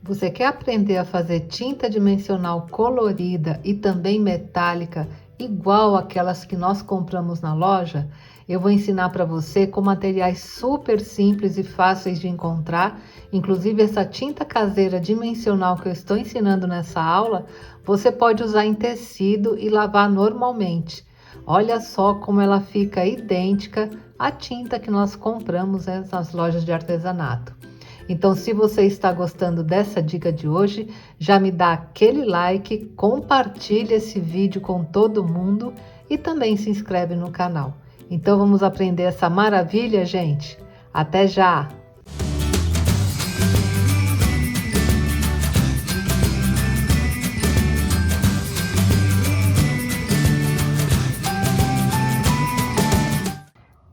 Você quer aprender a fazer tinta dimensional colorida e também metálica, igual aquelas que nós compramos na loja? Eu vou ensinar para você com materiais super simples e fáceis de encontrar. Inclusive essa tinta caseira dimensional que eu estou ensinando nessa aula, você pode usar em tecido e lavar normalmente. Olha só como ela fica idêntica à tinta que nós compramos nas lojas de artesanato. Então, se você está gostando dessa dica de hoje, já me dá aquele like, compartilha esse vídeo com todo mundo e também se inscreve no canal. Então, vamos aprender essa maravilha, gente? Até já!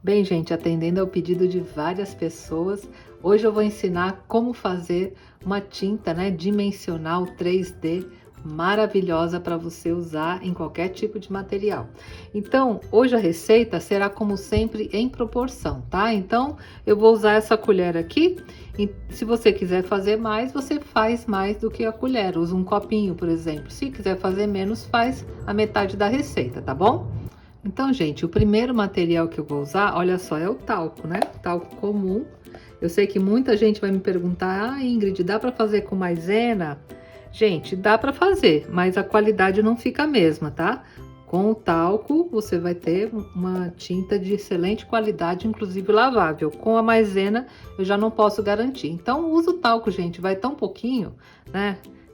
Bem, gente, atendendo ao pedido de várias pessoas, hoje eu vou ensinar como fazer uma tinta, dimensional 3D maravilhosa para você usar em qualquer tipo de material. Então, hoje a receita será como sempre em proporção, tá? Então, eu vou usar essa colher aqui e se você quiser fazer mais, você faz mais do que a colher. Usa um copinho, por exemplo. Se quiser fazer menos, faz a metade da receita, tá bom? Então, gente, o primeiro material que eu vou usar, olha só, é o talco, Talco comum. Eu sei que muita gente vai me perguntar, Ingrid, dá para fazer com maisena? Gente, dá para fazer, mas a qualidade não fica a mesma, tá? Com o talco, você vai ter uma tinta de excelente qualidade, inclusive lavável. Com a maisena, eu já não posso garantir. Então, usa o talco, gente, vai tão pouquinho,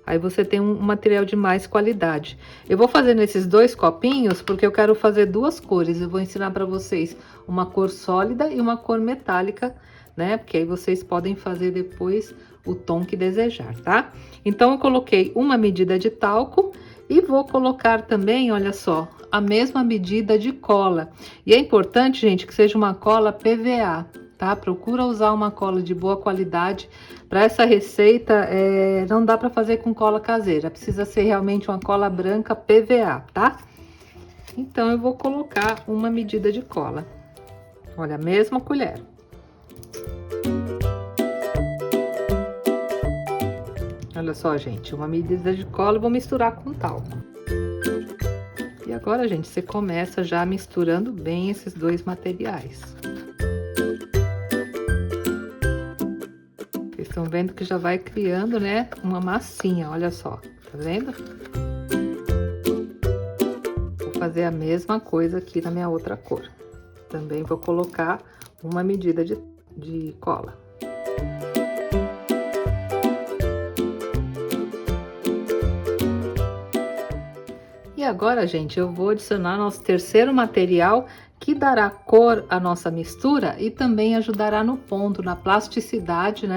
Aí você tem um material de mais qualidade. Eu vou fazer nesses dois copinhos porque eu quero fazer duas cores. Eu vou ensinar para vocês uma cor sólida e uma cor metálica, Porque aí vocês podem fazer depois o tom que desejar, tá? Então, eu coloquei uma medida de talco e vou colocar também, olha só, a mesma medida de cola. E é importante, gente, que seja uma cola PVA, tá? Procura usar uma cola de boa qualidade. Para essa receita, não dá para fazer com cola caseira, precisa ser realmente uma cola branca PVA, tá? Então, eu vou colocar uma medida de cola. Olha, a mesma colher. Olha só, gente, uma medida de cola, eu vou misturar com talco. E agora, gente, você começa já misturando bem esses dois materiais. Estão vendo que já vai criando, uma massinha, olha só, tá vendo? Vou fazer a mesma coisa aqui na minha outra cor. Também vou colocar uma medida de cola. E agora, gente, eu vou adicionar nosso terceiro material que dará cor à nossa mistura e também ajudará no ponto, na plasticidade,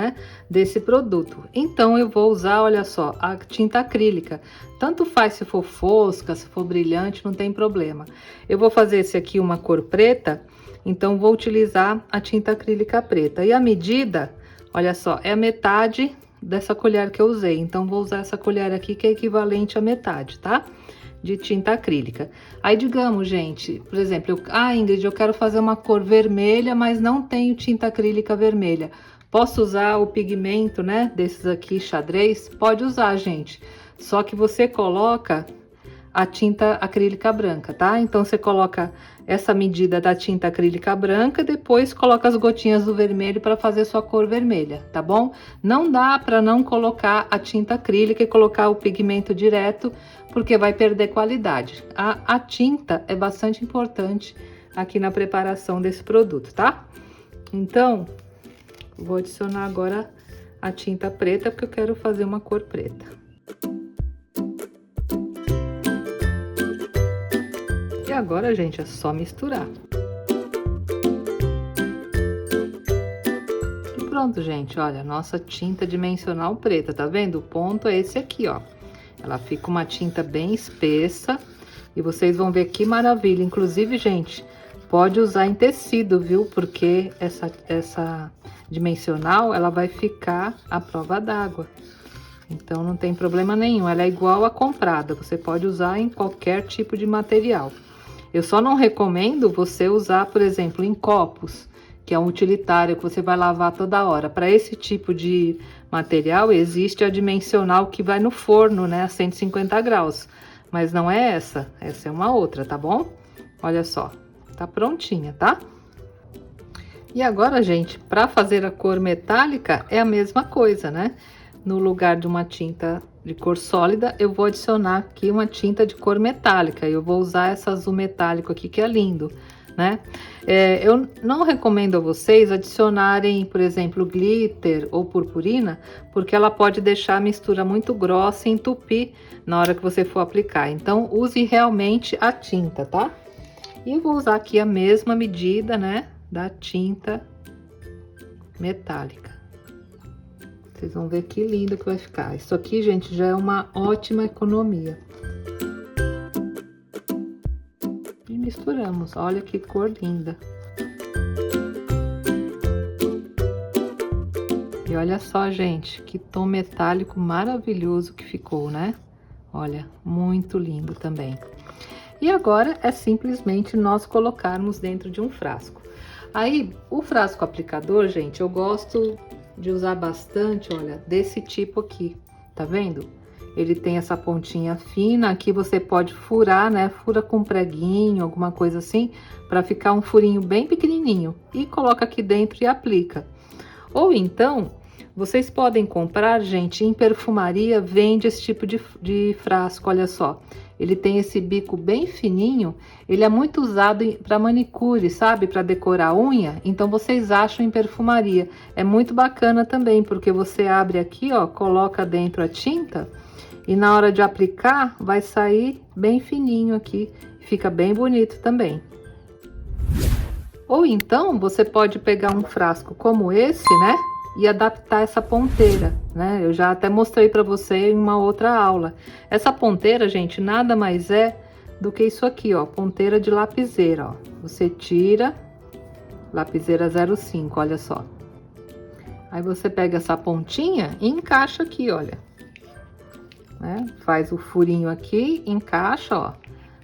desse produto. Então, eu vou usar, olha só, a tinta acrílica. Tanto faz se for fosca, se for brilhante, não tem problema. Eu vou fazer esse aqui uma cor preta, então vou utilizar a tinta acrílica preta. E a medida, olha só, é a metade dessa colher que eu usei. Então, vou usar essa colher aqui que é equivalente à metade, tá? De tinta acrílica. Aí, digamos, gente, por exemplo, Ingrid, eu quero fazer uma cor vermelha, mas não tenho tinta acrílica vermelha. Posso usar o pigmento, desses aqui, xadrez? Pode usar, gente. Só que você coloca a tinta acrílica branca, tá? Então, você coloca essa medida da tinta acrílica branca, depois coloca as gotinhas do vermelho para fazer sua cor vermelha, tá bom? Não dá para não colocar a tinta acrílica e colocar o pigmento direto, porque vai perder qualidade. A tinta é bastante importante aqui na preparação desse produto, tá? Então, vou adicionar agora a tinta preta, porque eu quero fazer uma cor preta. E agora, gente, é só misturar. E pronto, gente, olha, nossa tinta dimensional preta, tá vendo? O ponto é esse aqui, ó. Ela fica uma tinta bem espessa e vocês vão ver que maravilha. Inclusive, gente, pode usar em tecido, viu? Porque essa dimensional, ela vai ficar à prova d'água. Então, não tem problema nenhum. Ela é igual a comprada. Você pode usar em qualquer tipo de material. Eu só não recomendo você usar, por exemplo, em copos. que é um utilitário que você vai lavar toda hora. Para esse tipo de material, existe a dimensional que vai no forno, né, a 150 graus. Mas não é essa é uma outra, tá bom? Olha só, tá prontinha, tá? E agora, gente, para fazer a cor metálica é a mesma coisa, né? No lugar de uma tinta de cor sólida, eu vou adicionar aqui uma tinta de cor metálica. Eu vou usar essa azul metálico aqui, que é lindo, né? Eu não recomendo a vocês adicionarem, por exemplo, glitter ou purpurina, porque ela pode deixar a mistura muito grossa e entupir na hora que você for aplicar. Então, use realmente a tinta, tá? E eu vou usar aqui a mesma medida, né, da tinta metálica. Vocês vão ver que lindo que vai ficar. Isso aqui, gente, já é uma ótima economia. E misturamos. Olha que cor linda. E olha só, gente, que tom metálico maravilhoso que ficou, né? Olha, muito lindo também. E agora é simplesmente nós colocarmos dentro de um frasco. Aí, o frasco aplicador, gente, eu gosto de usar bastante, olha, desse tipo aqui, tá vendo? Ele tem essa pontinha fina, aqui você pode furar, né? Fura com preguinho, alguma coisa assim, para ficar um furinho bem pequenininho. E coloca aqui dentro e aplica. Ou então, vocês podem comprar, gente, em perfumaria, vende esse tipo de frasco, olha só. Ele tem esse bico bem fininho, ele é muito usado para manicure, sabe? Para decorar a unha, então vocês acham em perfumaria. É muito bacana também, porque você abre aqui, ó, coloca dentro a tinta e na hora de aplicar vai sair bem fininho aqui, fica bem bonito também. Ou então, você pode pegar um frasco como esse, né? E adaptar essa ponteira, né? Eu já até mostrei para você em uma outra aula. Essa ponteira, gente, nada mais é do que isso aqui, ó, ponteira de lapiseira, ó. Você tira, lapiseira 05, olha só. Aí você pega essa pontinha e encaixa aqui, olha. Né? Faz o furinho aqui, encaixa, ó.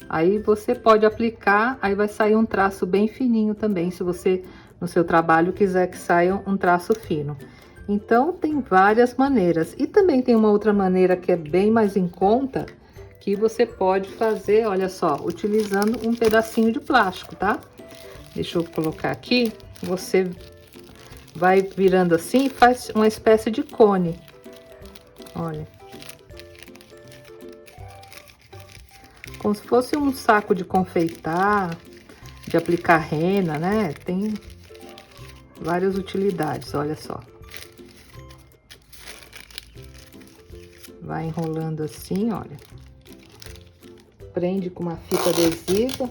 Aí você pode aplicar, aí vai sair um traço bem fininho também, se você no seu trabalho quiser que saia um traço fino. Então tem várias maneiras. E também tem uma outra maneira que é bem mais em conta, que você pode fazer, olha só, utilizando um pedacinho de plástico, tá? Deixa eu colocar aqui, você vai virando assim e faz uma espécie de cone. Olha. Como se fosse um saco de confeitar, de aplicar rena, né? Tem várias utilidades, olha só. Vai enrolando assim, olha. Prende com uma fita adesiva.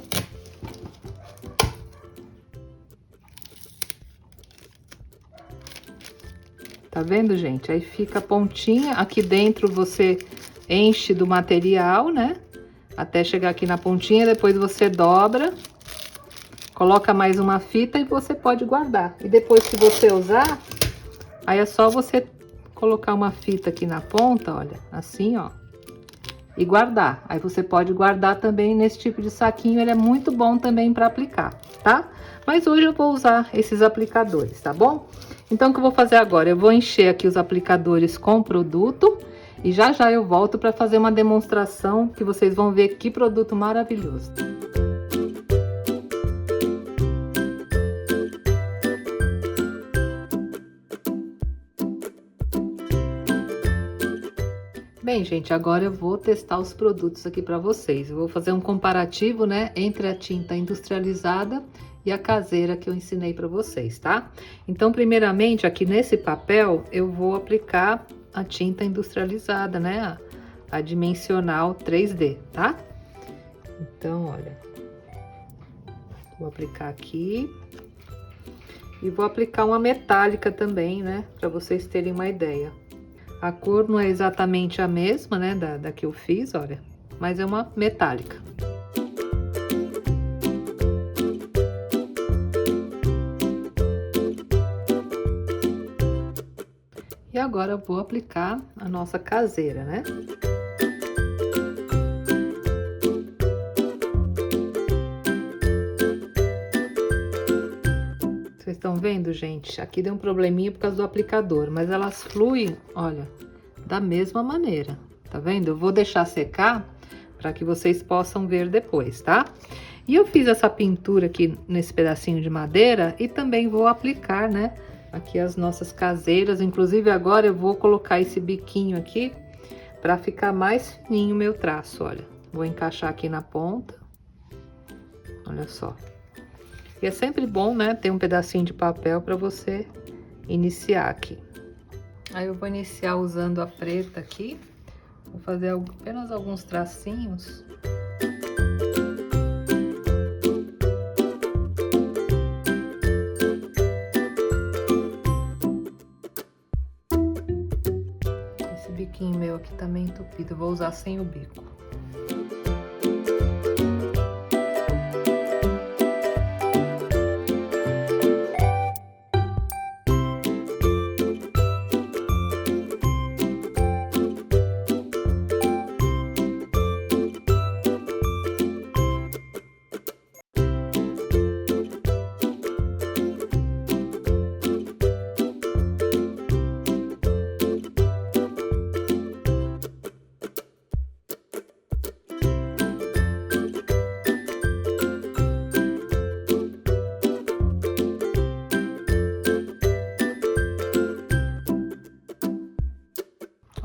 Tá vendo, gente? Aí fica a pontinha. Aqui dentro você enche do material, né? Até chegar aqui na pontinha, depois você dobra. Coloca mais uma fita e você pode guardar. E depois que você usar, aí é só você colocar uma fita aqui na ponta, olha, assim, ó. E guardar. Aí você pode guardar também nesse tipo de saquinho, ele é muito bom também para aplicar, tá? Mas hoje eu vou usar esses aplicadores, tá bom? Então, o que eu vou fazer agora? Eu vou encher aqui os aplicadores com produto e já já eu volto para fazer uma demonstração que vocês vão ver que produto maravilhoso. Bem, gente, agora eu vou testar os produtos aqui para vocês. Eu vou fazer um comparativo, né, entre a tinta industrializada e a caseira que eu ensinei para vocês, tá? Então, primeiramente, aqui nesse papel, eu vou aplicar a tinta industrializada, né, a dimensional 3D, tá? Então, olha, vou aplicar aqui e vou aplicar uma metálica também, né, para vocês terem uma ideia. A cor não é exatamente a mesma, né, da que eu fiz, olha, mas é uma metálica. E agora eu vou aplicar a nossa caseira, né? Vocês estão vendo, gente? Aqui deu um probleminha por causa do aplicador, mas elas fluem, olha, da mesma maneira, tá vendo? Eu vou deixar secar para que vocês possam ver depois, tá? E eu fiz essa pintura aqui nesse pedacinho de madeira e também vou aplicar, né, aqui as nossas caseiras. Inclusive agora eu vou colocar esse biquinho aqui para ficar mais fininho o meu traço, olha. Vou encaixar aqui na ponta, olha só. E é sempre bom, né, ter um pedacinho de papel para você iniciar aqui. Aí eu vou iniciar usando a preta aqui. Vou fazer apenas alguns tracinhos. Esse biquinho meu aqui tá meio entupido, eu vou usar sem o bico.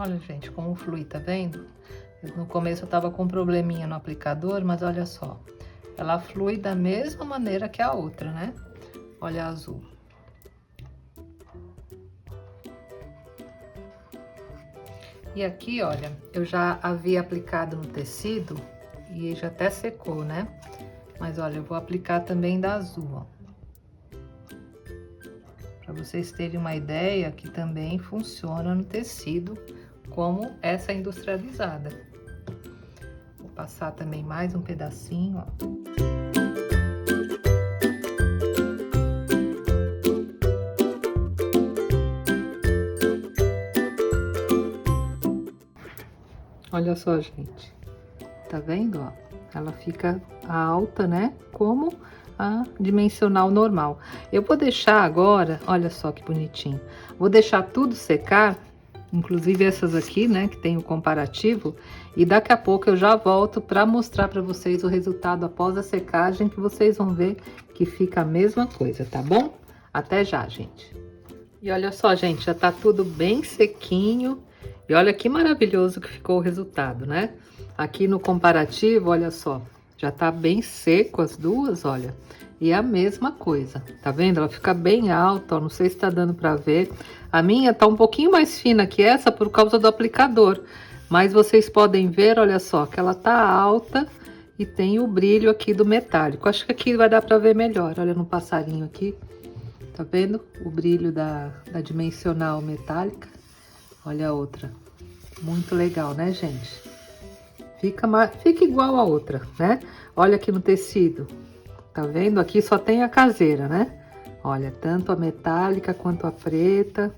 Olha, gente, como flui, tá vendo? No começo eu tava com um probleminha no aplicador, mas olha só. Ela flui da mesma maneira que a outra, né? Olha a azul. E aqui, olha, eu já havia aplicado no tecido e já até secou, né? Mas olha, eu vou aplicar também da azul, ó. Pra vocês terem uma ideia que também funciona no tecido como essa industrializada. Vou passar também mais um pedacinho, ó. Olha só, gente. Tá vendo, ó? Ela fica alta, né? Como a dimensional normal. Eu vou deixar agora, olha só que bonitinho. Vou deixar tudo secar. Inclusive essas aqui, né, que tem o comparativo, e daqui a pouco eu já volto para mostrar para vocês o resultado após a secagem, que vocês vão ver que fica a mesma coisa, tá bom? Até já, gente. E olha só, gente, já tá tudo bem sequinho, e olha que maravilhoso que ficou o resultado, né? Aqui no comparativo, olha só, já tá bem seco as duas, olha. E a mesma coisa, tá vendo? Ela fica bem alta, ó, não sei se tá dando pra ver. A minha tá um pouquinho mais fina que essa por causa do aplicador. Mas vocês podem ver, olha só, que ela tá alta e tem o brilho aqui do metálico. Acho que aqui vai dar pra ver melhor, olha no passarinho aqui. Tá vendo? O brilho da dimensional metálica. Olha a outra. Muito legal, né, gente? Fica igual a outra, né? Olha aqui no tecido. Tá vendo? Aqui só tem a caseira, né? Olha, tanto a metálica quanto a preta.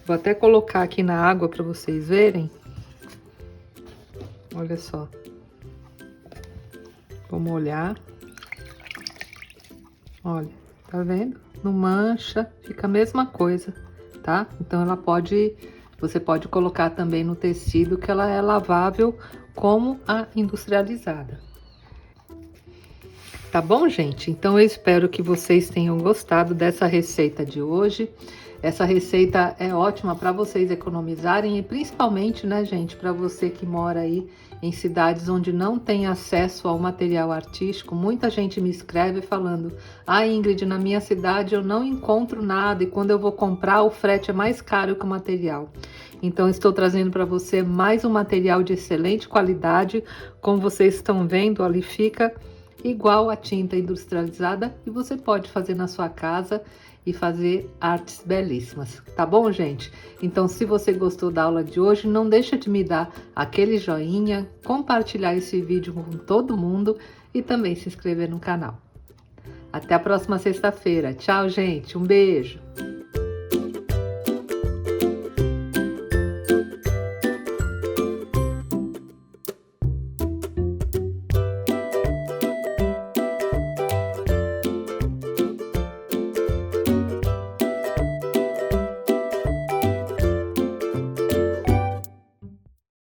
Vou até colocar aqui na água para vocês verem. Olha só. Vou molhar. Olha, tá vendo? Não mancha, fica a mesma coisa, tá? Então ela pode, você pode colocar também no tecido que ela é lavável como a industrializada. Tá bom, gente? Então eu espero que vocês tenham gostado dessa receita de hoje. Essa receita é ótima para vocês economizarem e principalmente, né, gente, para você que mora aí em cidades onde não tem acesso ao material artístico. Muita gente me escreve falando: "Ah, Ingrid, na minha cidade eu não encontro nada e quando eu vou comprar o frete é mais caro que o material". Então estou trazendo para você mais um material de excelente qualidade. Como vocês estão vendo, ali fica igual a tinta industrializada e você pode fazer na sua casa e fazer artes belíssimas, tá bom, gente? Então, se você gostou da aula de hoje, não deixa de me dar aquele joinha, compartilhar esse vídeo com todo mundo e também se inscrever no canal. Até a próxima sexta-feira. Tchau, gente. Um beijo.